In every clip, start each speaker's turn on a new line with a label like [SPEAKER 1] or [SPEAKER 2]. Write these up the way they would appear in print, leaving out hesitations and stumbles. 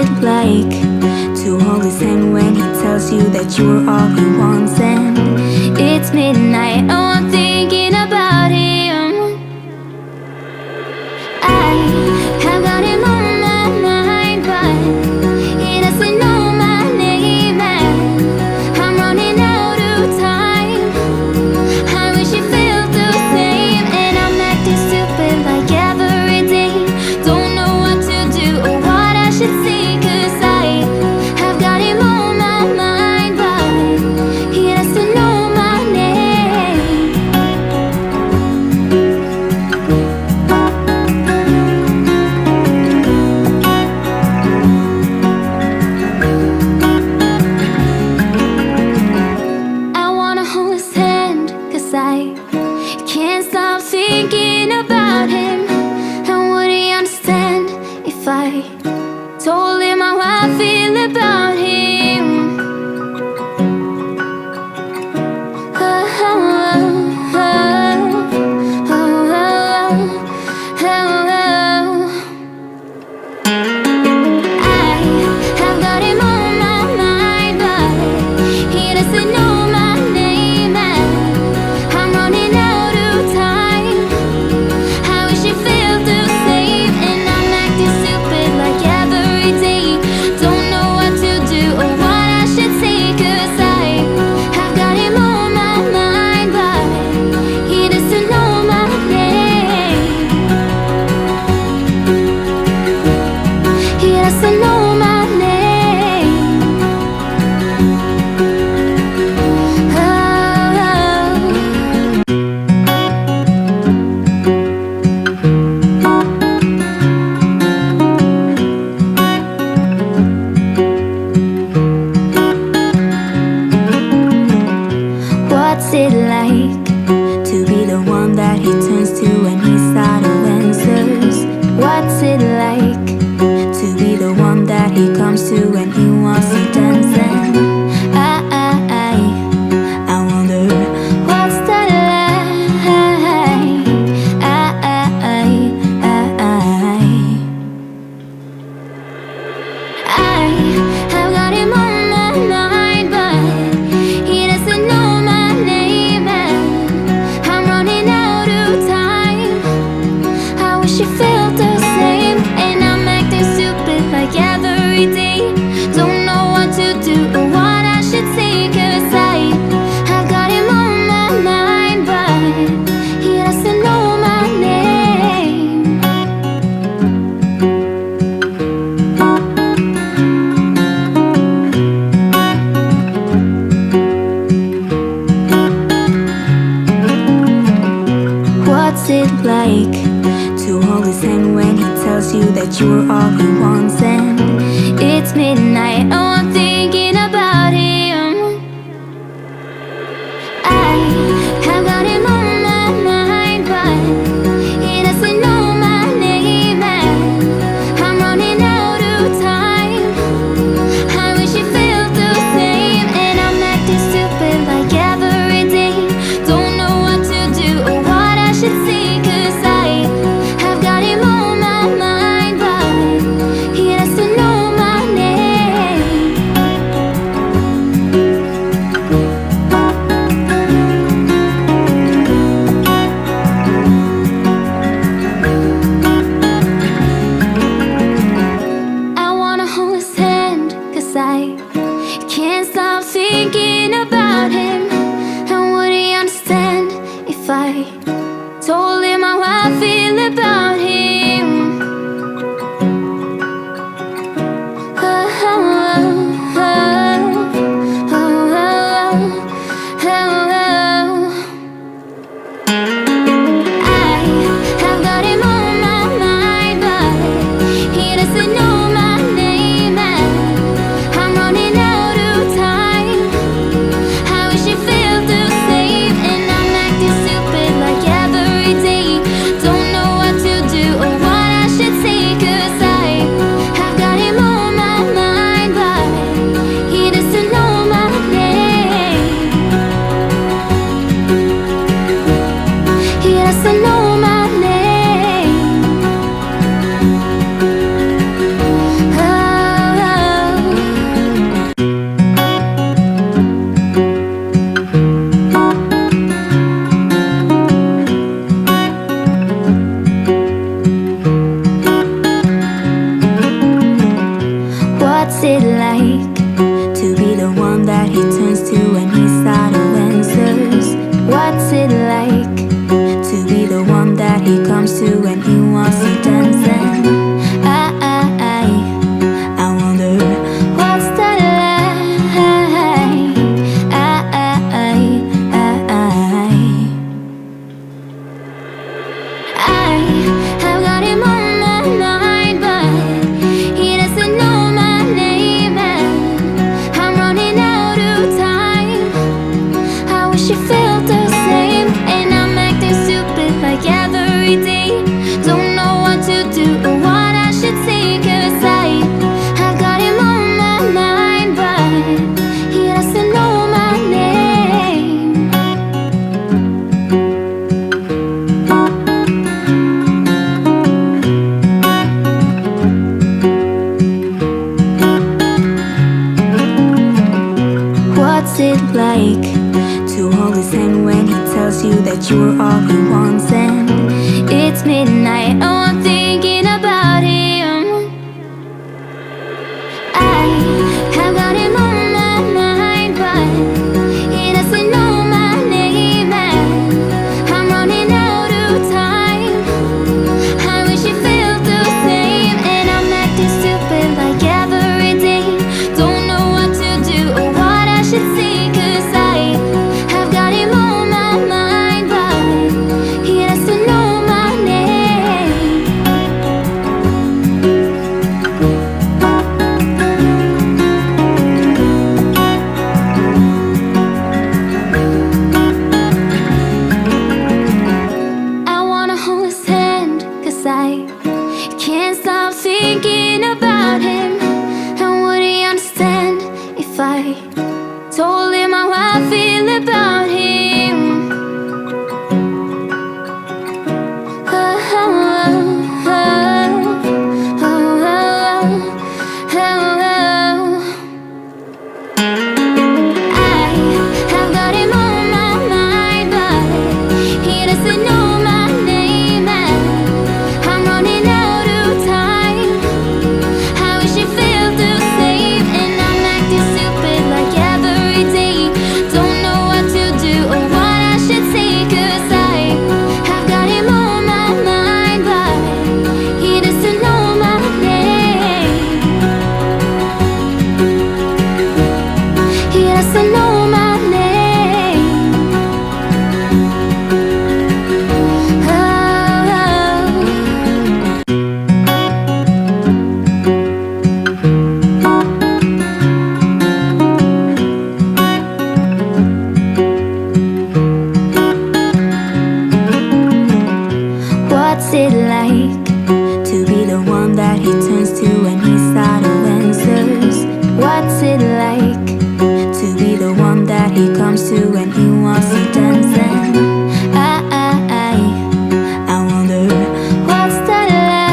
[SPEAKER 1] it like to hold his hand when he tells you that you're all he wants? And it's midnight, oh, I'm thinking about him. I have got him on my mind, but he doesn't know my name, and I'm running out of time. I wish you felt the same, and I'm acting stupid like every day. Don't know what to do or what I should say, 'cause I have got him on my mind, but he doesn't know my name. I wanna hold his hand, 'cause I can't stop thinking about him. And would he understand if I told him how I feel about him? Oh, oh, oh, oh, oh, oh. I have got him on my mind, but he doesn't know my name, and I'm running out of time. I wish you felt the same, and I'm acting stupid like every day. Don't know what to do or what I should say, 'cause I have got him on my mind, but he doesn't know my name. He doesn't know my name. What's it like to be the one that he turns to when he's out of answers? What's it like to be the one that he comes to when he wants to dance? And I wonder what's that like? I have got him on my mind, but he doesn't know my name, and I'm running out of time. I wish you felt the same, and I'm acting stupid like every day. Don't know what to do or what I should say, 'cause I have got him on my mind, but he doesn't know my name. What's it like to hold his hand when he tells you that you're all he wants? And it's midnight, oh, I'm thinking about him. I have got him on my mind, but he doesn't know my name, and I'm running out of time. I wish you felt the same, and I'm acting stupid like every day. Don't know what to do or what I should say, 'cause I have got him on my mind, but he you were all he wants, and it's midnight. Oh, I'm thinking about him. I have got him on my mind, but he doesn't know my name, and I'm running out of time. I wish he felt the same, and I'm acting stupid like every day. Don't know what to do or what I should say, 'cause I have got him on my mind, but he doesn't know my name. I wanna hold his hand, 'cause I can't stop thinking about him. And would he understand if I told him how I feel about him? Oh, oh, oh, oh, oh, oh. I have got him on my mind, but he doesn't know my name, and I'm running out of time. I wish he felt the same, and I'm acting stupid like every day. Don't know what to do or what I should say, 'cause I have got him on my mind, but he doesn't know my name. He doesn't know my name. Oh, what's it like to be the one that he turns to when he's out of answers? What's it like to be the one that he comes to when he wants to dance? And I wonder what's that like.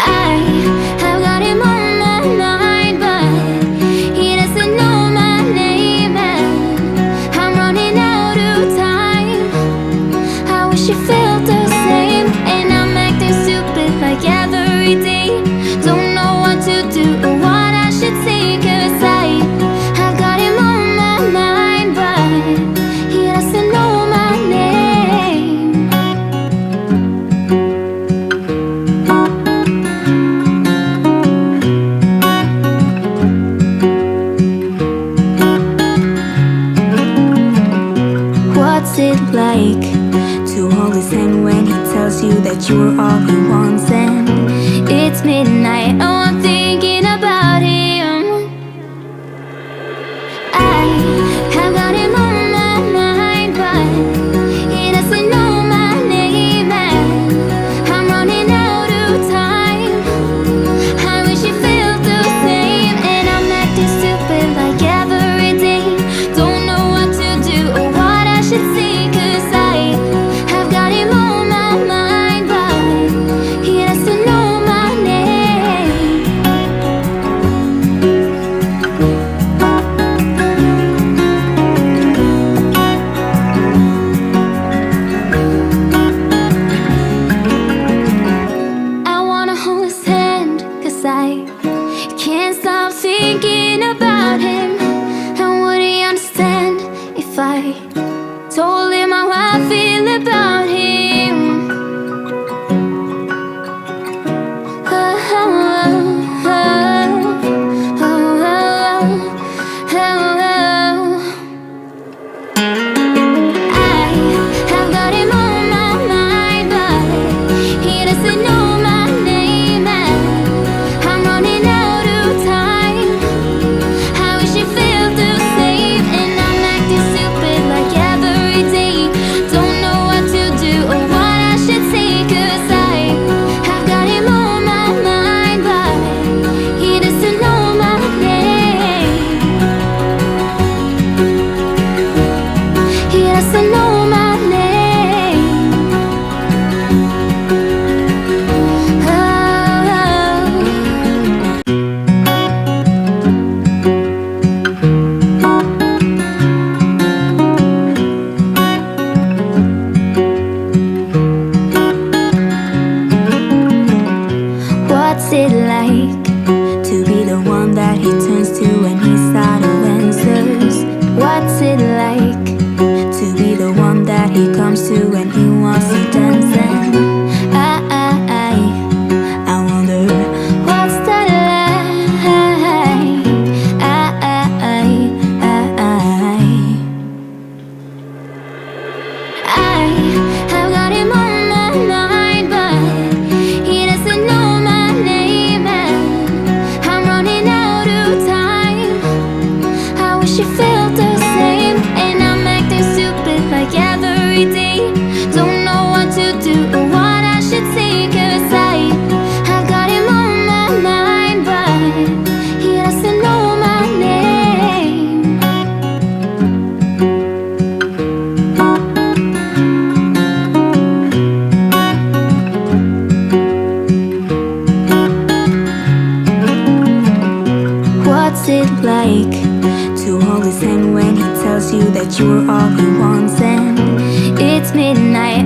[SPEAKER 1] I have got him on my mind, but he doesn't know my name, and I'm running out of time. I wish he felt the same, and I'm acting stupid like every day. Don't know what to do or what I should say, 'cause I have got him on my mind, but he doesn't know my name. What's it like to hold his hand when he tells you that you are all he wants, and it's midnight? Oh, I'm thinking about him. I have got him on my mind, but he doesn't know my name, and I'm running out of time. I wish he felt the same, and I'm acting stupid like every day. Don't know what to do or what I should say, 'cause I have got him on my mind, but he doesn't know my name. I wanna hold his hand, 'cause I can't stop thinking about him. And would he understand if I told him how I feel about him? Oh, oh, oh, oh, oh, oh, oh. I have got him on my mind, but he doesn't know my name, and I'm running out of time. I wish he felt the same, and I'm acting stupid like every day. Don't know what to do or what I should say, 'cause I have got him on my mind, but he doesn't know my name. He doesn't know my name. Oh, oh. he comes to when he wants to dance. And I wonder what's that like. I've got him on my mind, but he doesn't know my name, and I'm running out of time. I wish you felt the same, and I'm acting stupid like every day. Don't know what to do or what I should say, 'cause I've got him on my mind, but he doesn't know my name. What's it like to hold his hand when he tells you that you're all he wants? And it's midnight.